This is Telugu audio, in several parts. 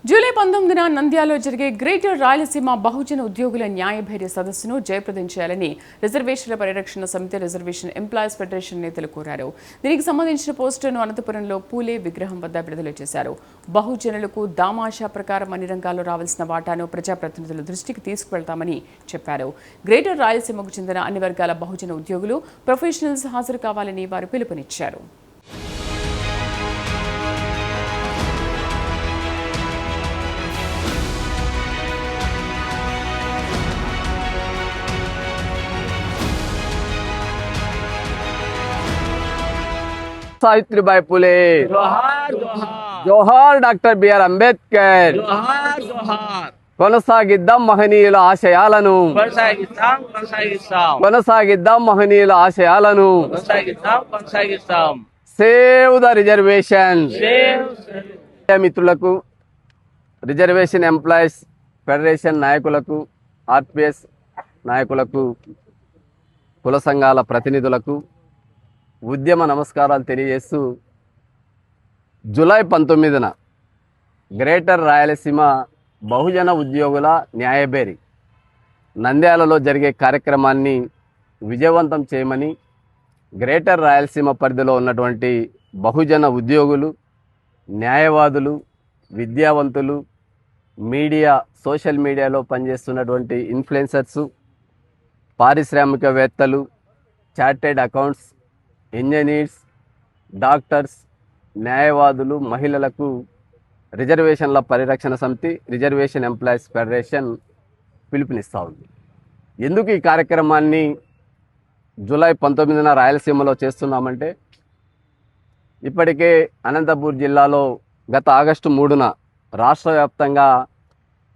జూలై 19న నంద్యాలలో జరిగే గ్రేటర్ రాయలసీమ బహుజన ఉద్యోగుల న్యాయభేరి సదస్సును జయప్రదం చేయాలని రిజర్వేషన్ల పరిరక్షణ సమితి రిజర్వేషన్ ఎంప్లాయీస్ ఫెడరేషన్ నేతలు కోరారు. దీనికి సంబంధించిన పోస్టర్ను అనంతపురంలో పూలే విగ్రహం వద్ద విడుదల చేశారు. బహుజనులకు దామాషా ప్రకారం అన్ని రంగాల్లో రావాల్సిన వాటాను ప్రజాప్రతినిధుల దృష్టికి తీసుకువెళ్తామని చెప్పారు. గ్రేటర్ రాయలసీమకు చెందిన అన్ని వర్గాల బహుజన ఉద్యోగులు, ప్రొఫెషనల్స్ హాజరు కావాలని వారు పిలుపునిచ్చారు. सावित्रीबाई फुले जोहार डॉक्टर बीआर अंबेडकर కొనసాగిద్దాం మహనీయుల ఆశయాలను సేవ్ ద రిజర్వేషన్. మిత్రులకు, రిజర్వేషన్ ఎంప్లాయీస్ ఫెడరేషన్ నాయకులకు, ఆర్పిఎస్ నాయకులకు, కుల సంఘాల ప్రతినిధులకు ఉద్యమ నమస్కారాలు తెలియజేస్తూ జూలై 19న గ్రేటర్ రాయలసీమ బహుజన ఉద్యోగుల న్యాయభేరి నంద్యాలలో జరిగే కార్యక్రమాన్ని విజయవంతం చేయమని గ్రేటర్ రాయలసీమ పరిధిలో ఉన్నటువంటి బహుజన ఉద్యోగులు, న్యాయవాదులు, విద్యావంతులు, మీడియా, సోషల్ మీడియాలో పనిచేస్తున్నటువంటి ఇన్ఫ్లుయెన్సర్సు, పారిశ్రామికవేత్తలు, చార్టెడ్ అకౌంట్స్, ఇంజనీర్స్, డాక్టర్స్, న్యాయవాదులు, మహిళలకు రిజర్వేషన్ల పరిరక్షణ సమితి రిజర్వేషన్ ఎంప్లాయీస్ ఫెడరేషన్ పిలుపునిస్తూ ఉంది. ఎందుకు ఈ కార్యక్రమాన్ని జూలై 19న రాయలసీమలో చేస్తున్నామంటే, ఇప్పటికే అనంతపూర్ జిల్లాలో గత ఆగస్టు 3న రాష్ట్ర వ్యాప్తంగా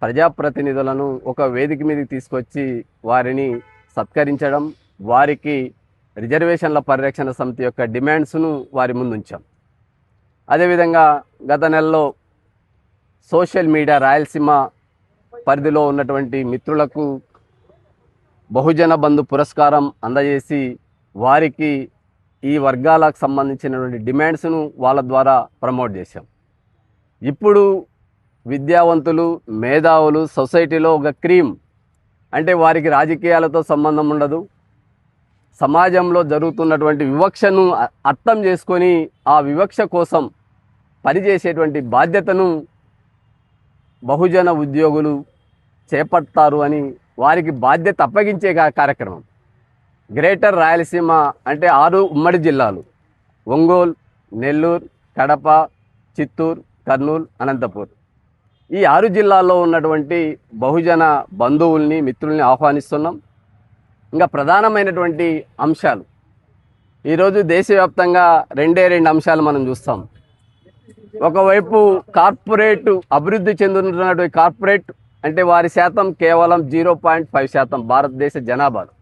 ప్రజాప్రతినిధులను ఒక వేదిక మీదకి తీసుకొచ్చి వారిని సత్కరించడం, వారికి రిజర్వేషన్ల పరిరక్షణ సమితి యొక్క డిమాండ్స్ను వారి ముందు ఉంచాం. అదేవిధంగా గత నెలలో సోషల్ మీడియా రాయలసీమ పరిధిలో ఉన్నటువంటి మిత్రులకు బహుజన బంధు పురస్కారం అందజేసి వారికి ఈ వర్గాలకు సంబంధించినటువంటి డిమాండ్స్ను వాళ్ళ ద్వారా ప్రమోట్ చేశాం. ఇప్పుడు విద్యావంతులు, మేధావులు సొసైటీలో ఒక క్రీమ్, అంటే వారికి రాజకీయాలతో సంబంధం ఉండదు, సమాజంలో జరుగుతున్నటువంటి వివక్షను అర్థం చేసుకొని ఆ వివక్ష కోసం పనిచేసేటువంటి బాధ్యతను బహుజన ఉద్యోగులు చేపడతారు అని వారికి బాధ్యత అప్పగించే కార్యక్రమం. గ్రేటర్ రాయలసీమ అంటే 6 ఉమ్మడి జిల్లాలు: ఒంగోలు, నెల్లూరు, కడప, చిత్తూరు, కర్నూలు, అనంతపూర్. ఈ 6 జిల్లాల్లో ఉన్నటువంటి బహుజన బంధువుల్ని, మిత్రుల్ని ఆహ్వానిస్తున్నాం. ఇంకా ప్రధానమైనటువంటి అంశాలు ఈరోజు దేశవ్యాప్తంగా 2 అంశాలు మనం చూస్తాం. ఒకవైపు కార్పొరేట్ అభివృద్ధి చెందుతున్నటువంటి కార్పొరేట్ అంటే వారి శాతం కేవలం 0.5% భారతదేశ జనాభాలో.